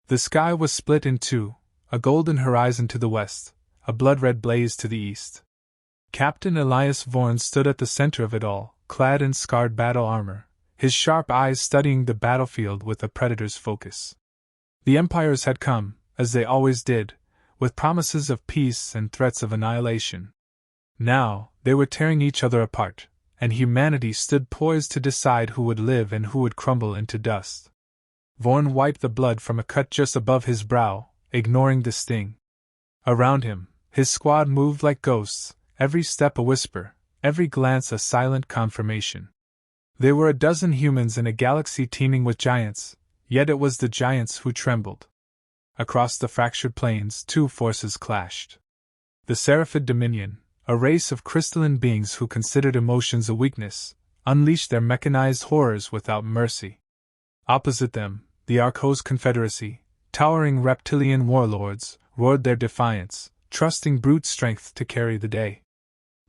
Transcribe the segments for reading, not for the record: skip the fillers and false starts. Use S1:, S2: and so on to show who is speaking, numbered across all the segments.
S1: The sky was split in two, a golden horizon to the west, a blood-red blaze to the east. Captain Elias Vorn stood at the center of it all, clad in scarred battle armor, his sharp eyes studying the battlefield with a predator's focus. The Empires had come, as they always did, with promises of peace and threats of annihilation. Now, they were tearing each other apart, and humanity stood poised to decide who would live and who would crumble into dust. Vorn wiped the blood from a cut just above his brow, ignoring the sting. Around him, his squad moved like ghosts, every step a whisper, every glance a silent confirmation. There were a dozen humans in a galaxy teeming with giants, yet it was the giants who trembled. Across the fractured plains, two forces clashed. The Seraphid Dominion, a race of crystalline beings who considered emotions a weakness, unleashed their mechanized horrors without mercy. Opposite them, the Arcos Confederacy, towering reptilian warlords, roared their defiance, trusting brute strength to carry the day.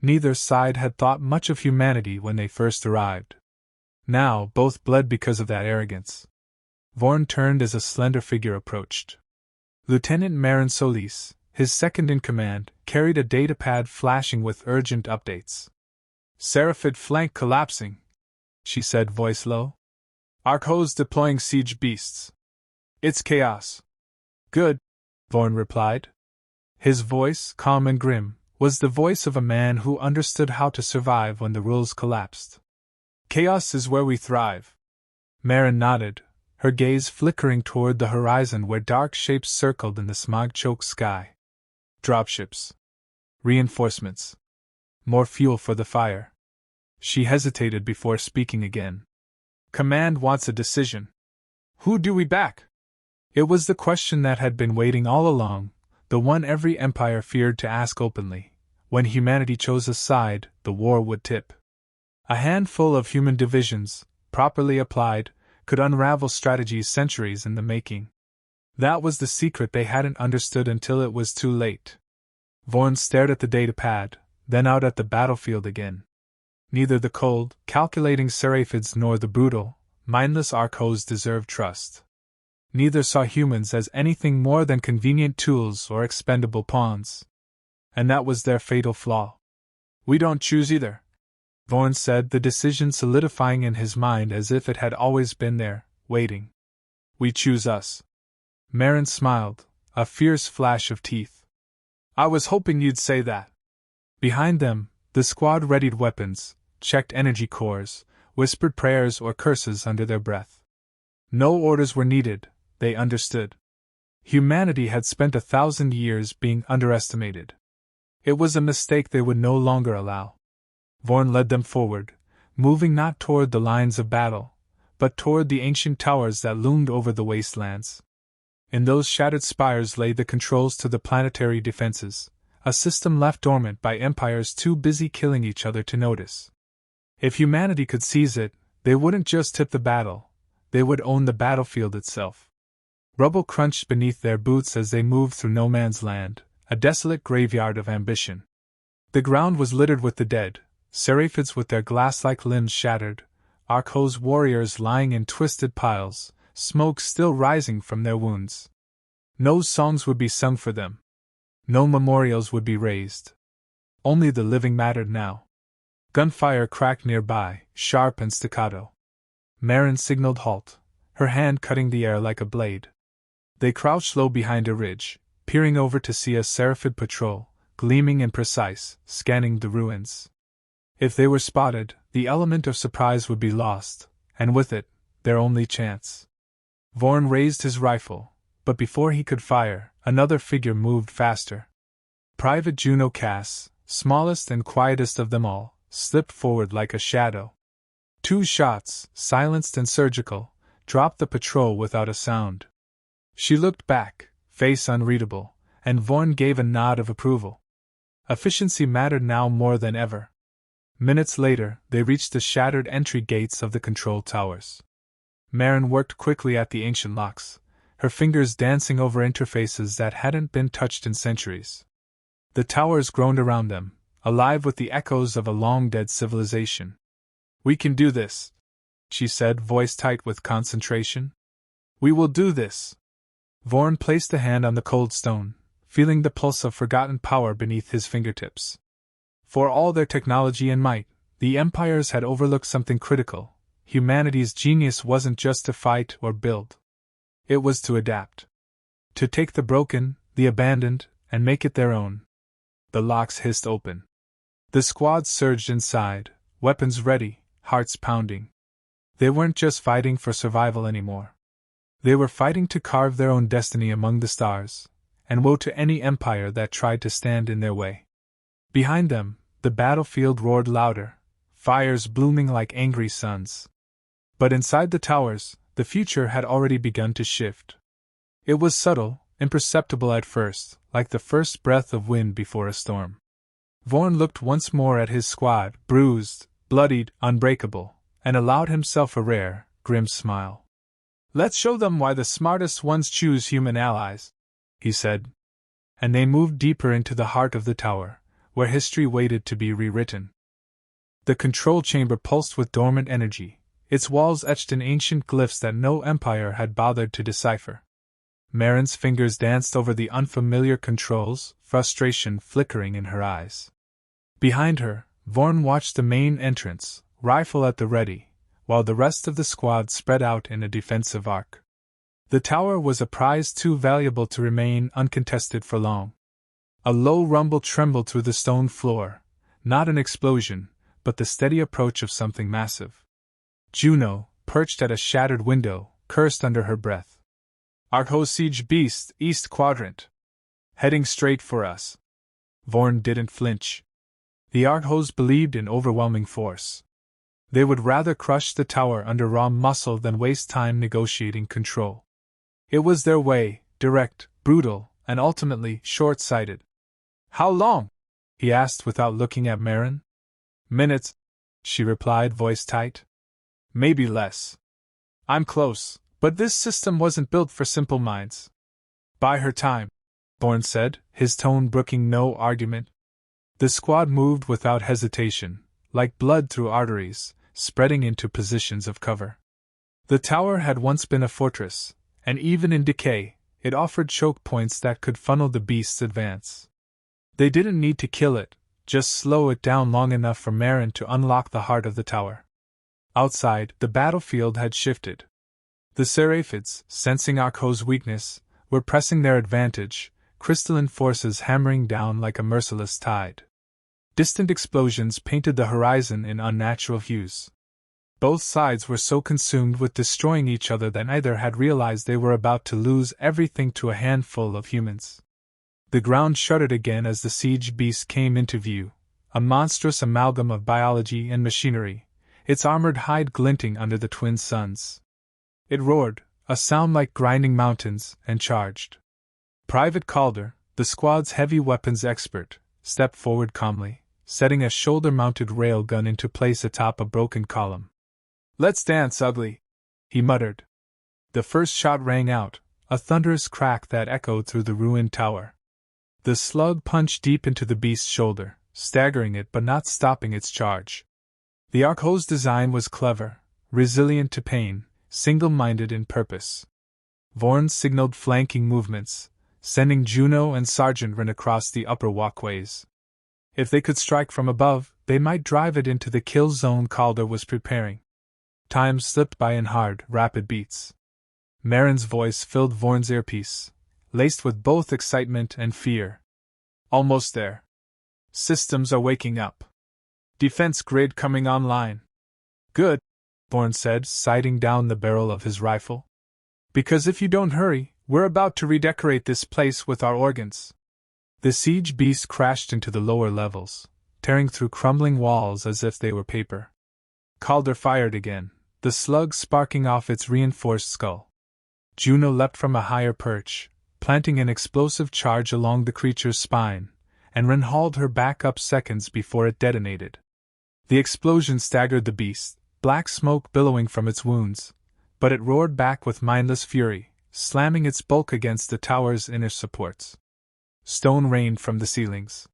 S1: Neither side had thought much of humanity when they first arrived. Now both bled because of that arrogance. Vorn turned as a slender figure approached. Lieutenant Marin Solis, his second in command, carried a datapad flashing with urgent updates. "Seraphid flank collapsing," she said, voice low. "Arcos deploying siege beasts. It's chaos." "Good," Vorn replied. His voice, calm and grim, was the voice of a man who understood how to survive when the rules collapsed. "Chaos is where we thrive." Marin nodded, her gaze flickering toward the horizon where dark shapes circled in the smog-choked sky. Dropships. Reinforcements. More fuel for the fire. She hesitated before speaking again. "Command wants a decision. Who do we back?" It was the question that had been waiting all along, the one every empire feared to ask openly. When humanity chose a side, the war would tip. A handful of human divisions, properly applied, could unravel strategies centuries in the making. That was the secret they hadn't understood until it was too late. Vorn stared at the datapad, then out at the battlefield again. Neither the cold, calculating Seraphids nor the brutal, mindless Arcos deserved trust. Neither saw humans as anything more than convenient tools or expendable pawns. And that was their fatal flaw. "We don't choose either," Vorn said, the decision solidifying in his mind as if it had always been there, waiting. "We choose us." Marin smiled, a fierce flash of teeth. "I was hoping you'd say that." Behind them, the squad readied weapons, checked energy cores, whispered prayers or curses under their breath. No orders were needed, they understood. Humanity had spent 1,000 years being underestimated. It was a mistake they would no longer allow. Vorn led them forward, moving not toward the lines of battle, but toward the ancient towers that loomed over the wastelands. In those shattered spires lay the controls to the planetary defenses, a system left dormant by empires too busy killing each other to notice. If humanity could seize it, they wouldn't just tip the battle, they would own the battlefield itself. Rubble crunched beneath their boots as they moved through no man's land, a desolate graveyard of ambition. The ground was littered with the dead, Seraphids with their glass-like limbs shattered, Arcos warriors lying in twisted piles, smoke still rising from their wounds. No songs would be sung for them. No memorials would be raised. Only the living mattered now. Gunfire cracked nearby, sharp and staccato. Marin signaled halt, her hand cutting the air like a blade. They crouched low behind a ridge, peering over to see a Seraphid patrol, gleaming and precise, scanning the ruins. If they were spotted, the element of surprise would be lost, and with it, their only chance. Vorn raised his rifle, but before he could fire, another figure moved faster. Private Juno Cass, smallest and quietest of them all, slipped forward like a shadow. 2 shots, silenced and surgical, dropped the patrol without a sound. She looked back, face unreadable, and Vorn gave a nod of approval. Efficiency mattered now more than ever. Minutes later, they reached the shattered entry gates of the control towers. Marin worked quickly at the ancient locks, her fingers dancing over interfaces that hadn't been touched in centuries. The towers groaned around them, alive with the echoes of a long-dead civilization. "We can do this," she said, voice tight with concentration. "We will do this." Vorn placed a hand on the cold stone, feeling the pulse of forgotten power beneath his fingertips. For all their technology and might, the Empires had overlooked something critical. Humanity's genius wasn't just to fight or build. It was to adapt. To take the broken, the abandoned, and make it their own. The locks hissed open. The squad surged inside, weapons ready, hearts pounding. They weren't just fighting for survival anymore. They were fighting to carve their own destiny among the stars, and woe to any empire that tried to stand in their way. Behind them, the battlefield roared louder, fires blooming like angry suns. But inside the towers, the future had already begun to shift. It was subtle, imperceptible at first, like the first breath of wind before a storm. Vorn looked once more at his squad, bruised, bloodied, unbreakable, and allowed himself a rare, grim smile. "Let's show them why the smartest ones choose human allies," he said. And they moved deeper into the heart of the tower, where history waited to be rewritten. The control chamber pulsed with dormant energy, its walls etched in ancient glyphs that no empire had bothered to decipher. Marin's fingers danced over the unfamiliar controls, frustration flickering in her eyes. Behind her, Vorn watched the main entrance, rifle at the ready, while the rest of the squad spread out in a defensive arc. The tower was a prize too valuable to remain uncontested for long. A low rumble trembled through the stone floor, not an explosion, but the steady approach of something massive. Juno, perched at a shattered window, cursed under her breath. "Arcos siege beast, east quadrant. Heading straight for us." Vorn didn't flinch. The Arcos believed in overwhelming force. They would rather crush the tower under raw muscle than waste time negotiating control. It was their way, direct, brutal, and ultimately short-sighted. "How long?" he asked without looking at Marin. "Minutes," she replied, voice tight. "Maybe less. I'm close, but this system wasn't built for simple minds." "Buy her time," Vorn said, his tone brooking no argument. The squad moved without hesitation, like blood through arteries, spreading into positions of cover. The tower had once been a fortress, and even in decay, it offered choke points that could funnel the beast's advance. They didn't need to kill it, just slow it down long enough for Marin to unlock the heart of the tower. Outside, the battlefield had shifted. The Seraphids, sensing Arco's weakness, were pressing their advantage, crystalline forces hammering down like a merciless tide. Distant explosions painted the horizon in unnatural hues. Both sides were so consumed with destroying each other that neither had realized they were about to lose everything to a handful of humans. The ground shuddered again as the siege beast came into view, a monstrous amalgam of biology and machinery, its armored hide glinting under the twin suns. It roared, a sound like grinding mountains, and charged. Private Calder, the squad's heavy weapons expert, stepped forward calmly, setting a shoulder-mounted railgun into place atop a broken column. "Let's dance, ugly," he muttered. The first shot rang out, a thunderous crack that echoed through the ruined tower. The slug punched deep into the beast's shoulder, staggering it but not stopping its charge. The Arco's design was clever, resilient to pain, single-minded in purpose. Vorn signaled flanking movements, sending Juno and Sergeant Wren across the upper walkways. If they could strike from above, they might drive it into the kill zone Calder was preparing. Time slipped by in hard, rapid beats. Marin's voice filled Vorn's earpiece, laced with both excitement and fear. "Almost there. Systems are waking up. Defense grid coming online." "Good," Vorn said, sighting down the barrel of his rifle. "Because if you don't hurry, we're about to redecorate this place with our organs." The siege beast crashed into the lower levels, tearing through crumbling walls as if they were paper. Calder fired again, the slug sparking off its reinforced skull. Juno leapt from a higher perch, planting an explosive charge along the creature's spine, and Wren hauled her back up seconds before it detonated. The explosion staggered the beast, black smoke billowing from its wounds, but it roared back with mindless fury, slamming its bulk against the tower's inner supports. Stone rained from the ceilings.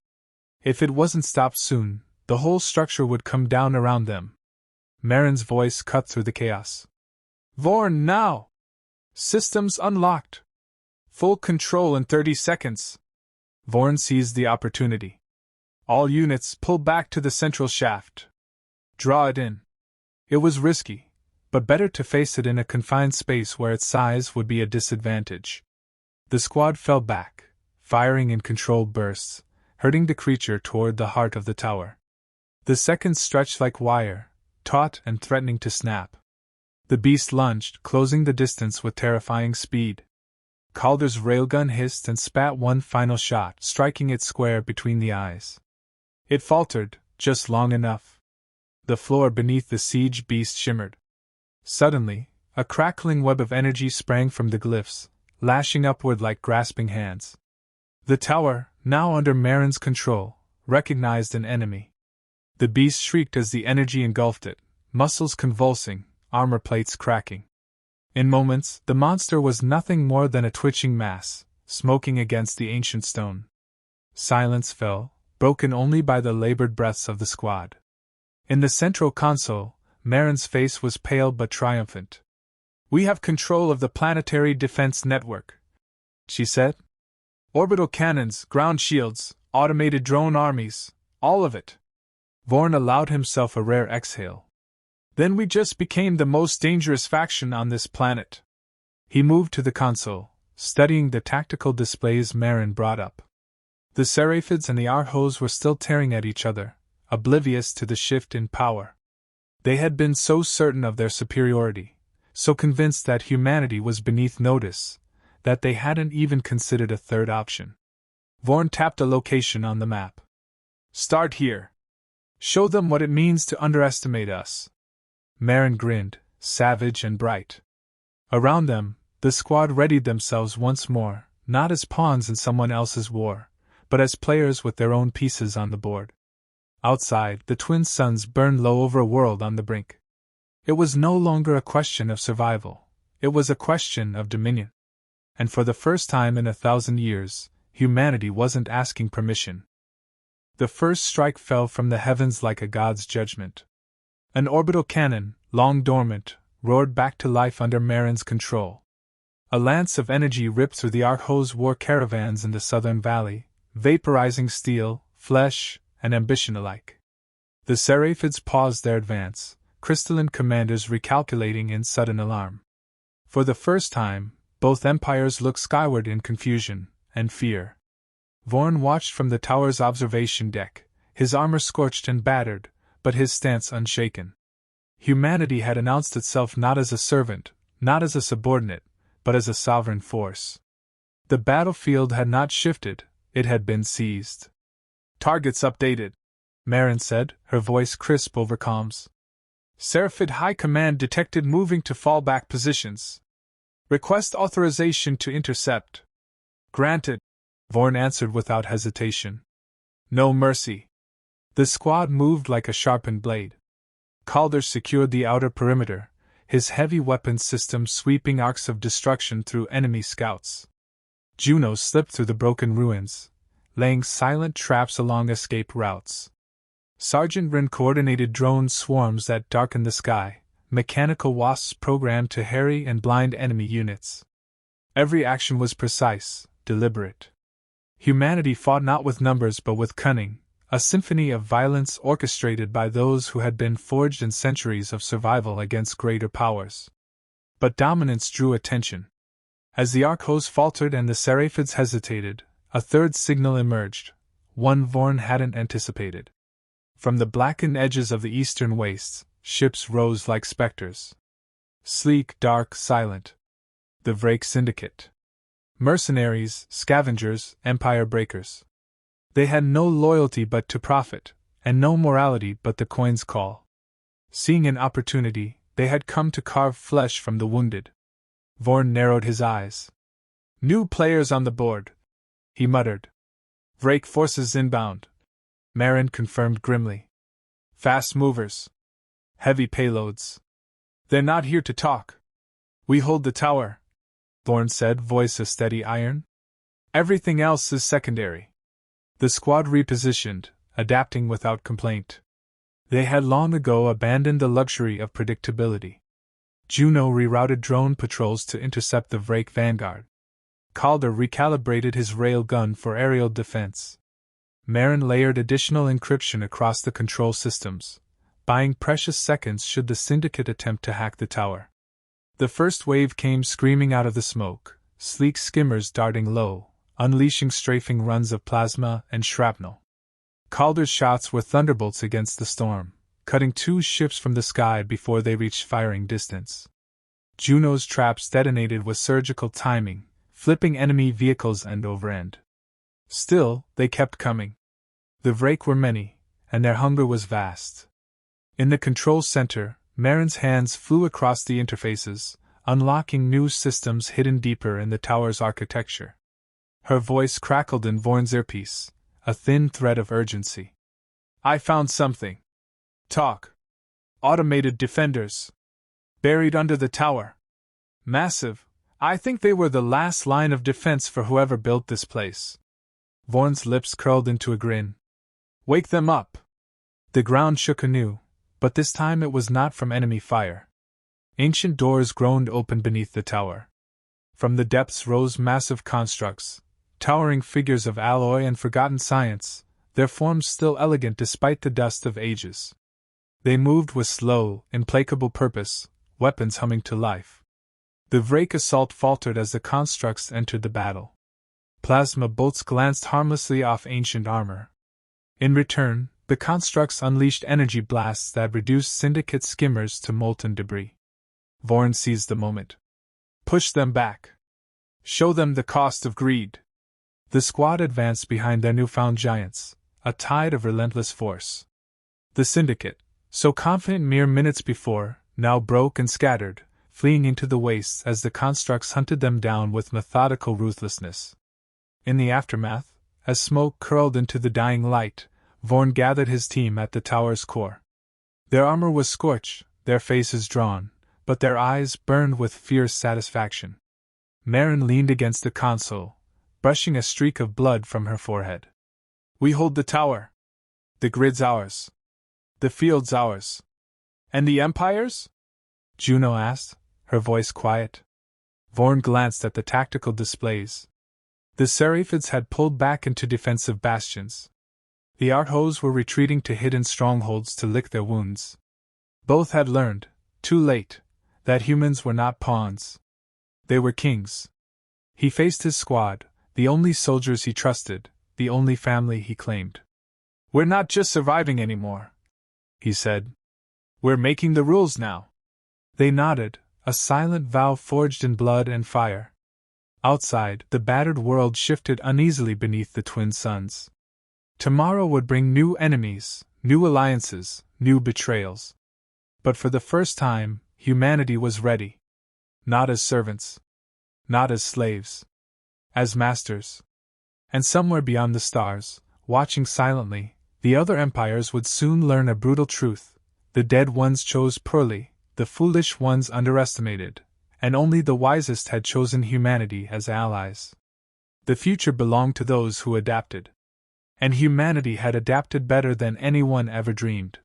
S1: If it wasn't stopped soon, the whole structure would come down around them. Marin's voice cut through the chaos. "Vorn, now! Systems unlocked!" Full control in 30 seconds. Vorn seized the opportunity. All units pull back to the central shaft. Draw it in. It was risky, but better to face it in a confined space where its size would be a disadvantage. The squad fell back, firing in controlled bursts, herding the creature toward the heart of the tower. The seconds stretched like wire, taut and threatening to snap. The beast lunged, closing the distance with terrifying speed. Calder's railgun hissed and spat one final shot, striking it square between the eyes. It faltered, just long enough. The floor beneath the siege beast shimmered. Suddenly, a crackling web of energy sprang from the glyphs, lashing upward like grasping hands. The tower, now under Marin's control, recognized an enemy. The beast shrieked as the energy engulfed it, muscles convulsing, armor plates cracking. In moments, the monster was nothing more than a twitching mass, smoking against the ancient stone. Silence fell, broken only by the labored breaths of the squad. In the central console, Marin's face was pale but triumphant. "We have control of the planetary defense network," she said. "Orbital cannons, ground shields, automated drone armies, all of it." Vorn allowed himself a rare exhale. "Then we just became the most dangerous faction on this planet." He moved to the console, studying the tactical displays Marin brought up. The Seraphids and the Arhos were still tearing at each other, oblivious to the shift in power. They had been so certain of their superiority, so convinced that humanity was beneath notice, that they hadn't even considered a third option. Vorn tapped a location on the map. "Start here. Show them what it means to underestimate us." Marin grinned, savage and bright. Around them, the squad readied themselves once more, not as pawns in someone else's war, but as players with their own pieces on the board. Outside, the twin suns burned low over a world on the brink. It was no longer a question of survival, it was a question of dominion. And for the first time in 1,000 years, humanity wasn't asking permission. The first strike fell from the heavens like a god's judgment. An orbital cannon, long dormant, roared back to life under Marin's control. A lance of energy ripped through the Arhos war caravans in the southern valley, vaporizing steel, flesh, and ambition alike. The Seraphids paused their advance, crystalline commanders recalculating in sudden alarm. For the first time, both empires looked skyward in confusion and fear. Vorn watched from the tower's observation deck, his armor scorched and battered, but his stance unshaken. Humanity had announced itself not as a servant, not as a subordinate, but as a sovereign force. The battlefield had not shifted, it had been seized. "Targets updated," Marin said, her voice crisp over comms. "Seraphid High Command detected moving to fallback positions. Request authorization to intercept." "Granted," Vorn answered without hesitation. "No mercy." The squad moved like a sharpened blade. Calder secured the outer perimeter, his heavy weapons system sweeping arcs of destruction through enemy scouts. Juno slipped through the broken ruins, laying silent traps along escape routes. Sergeant Wren coordinated drone swarms that darkened the sky, mechanical wasps programmed to harry and blind enemy units. Every action was precise, deliberate. Humanity fought not with numbers but with cunning, a symphony of violence orchestrated by those who had been forged in centuries of survival against greater powers. But dominance drew attention. As the Archos faltered and the Seraphids hesitated, a third signal emerged, one Vorn hadn't anticipated. From the blackened edges of the eastern wastes, ships rose like specters. Sleek, dark, silent. The Vrake Syndicate. Mercenaries, scavengers, empire breakers. They had no loyalty but to profit, and no morality but the coin's call. Seeing an opportunity, they had come to carve flesh from the wounded. Vorn narrowed his eyes. "New players on the board," he muttered. "Vrake forces inbound," Marin confirmed grimly. "Fast movers. Heavy payloads. They're not here to talk. We hold the tower," Vorn said, voice a steady iron. "Everything else is secondary." The squad repositioned, adapting without complaint. They had long ago abandoned the luxury of predictability. Juno rerouted drone patrols to intercept the Vrake vanguard. Calder recalibrated his railgun for aerial defense. Marin layered additional encryption across the control systems, buying precious seconds should the Syndicate attempt to hack the tower. The first wave came screaming out of the smoke, sleek skimmers darting low, unleashing strafing runs of plasma and shrapnel. Calder's shots were thunderbolts against the storm, cutting 2 ships from the sky before they reached firing distance. Juno's traps detonated with surgical timing, flipping enemy vehicles end over end. Still, they kept coming. The Vrake were many, and their hunger was vast. In the control center, Marin's hands flew across the interfaces, unlocking new systems hidden deeper in the tower's architecture. Her voice crackled in Vorn's earpiece, a thin thread of urgency. I found something. Talk. Automated defenders. Buried under the tower. Massive. I think they were the last line of defense for whoever built this place. Vorn's lips curled into a grin. Wake them up. The ground shook anew, but this time it was not from enemy fire. Ancient doors groaned open beneath the tower. From the depths rose massive constructs, towering figures of alloy and forgotten science, their forms still elegant despite the dust of ages. They moved with slow, implacable purpose, weapons humming to life. The Vrake assault faltered as the constructs entered the battle. Plasma bolts glanced harmlessly off ancient armor. In return, the constructs unleashed energy blasts that reduced Syndicate skimmers to molten debris. Vorn seized the moment. Push them back. Show them the cost of greed. The squad advanced behind their newfound giants, a tide of relentless force. The Syndicate, so confident mere minutes before, now broke and scattered, fleeing into the wastes as the constructs hunted them down with methodical ruthlessness. In the aftermath, as smoke curled into the dying light, Vorn gathered his team at the tower's core. Their armor was scorched, their faces drawn, but their eyes burned with fierce satisfaction. Marin leaned against the console, brushing a streak of blood from her forehead. We hold the tower. The grid's ours. The field's ours. And the Empires? Juno asked, her voice quiet. Vorn glanced at the tactical displays. The Seraphids had pulled back into defensive bastions. The Arthos were retreating to hidden strongholds to lick their wounds. Both had learned, too late, that humans were not pawns. They were kings. He faced his squad, the only soldiers he trusted, the only family he claimed. We're not just surviving anymore, he said. We're making the rules now. They nodded, a silent vow forged in blood and fire. Outside, the battered world shifted uneasily beneath the twin suns. Tomorrow would bring new enemies, new alliances, new betrayals. But for the first time, humanity was ready. Not as servants. Not as slaves. As masters. And somewhere beyond the stars, watching silently, the other empires would soon learn a brutal truth. The dead ones chose poorly, the foolish ones underestimated, and only the wisest had chosen humanity as allies. The future belonged to those who adapted. And humanity had adapted better than anyone ever dreamed.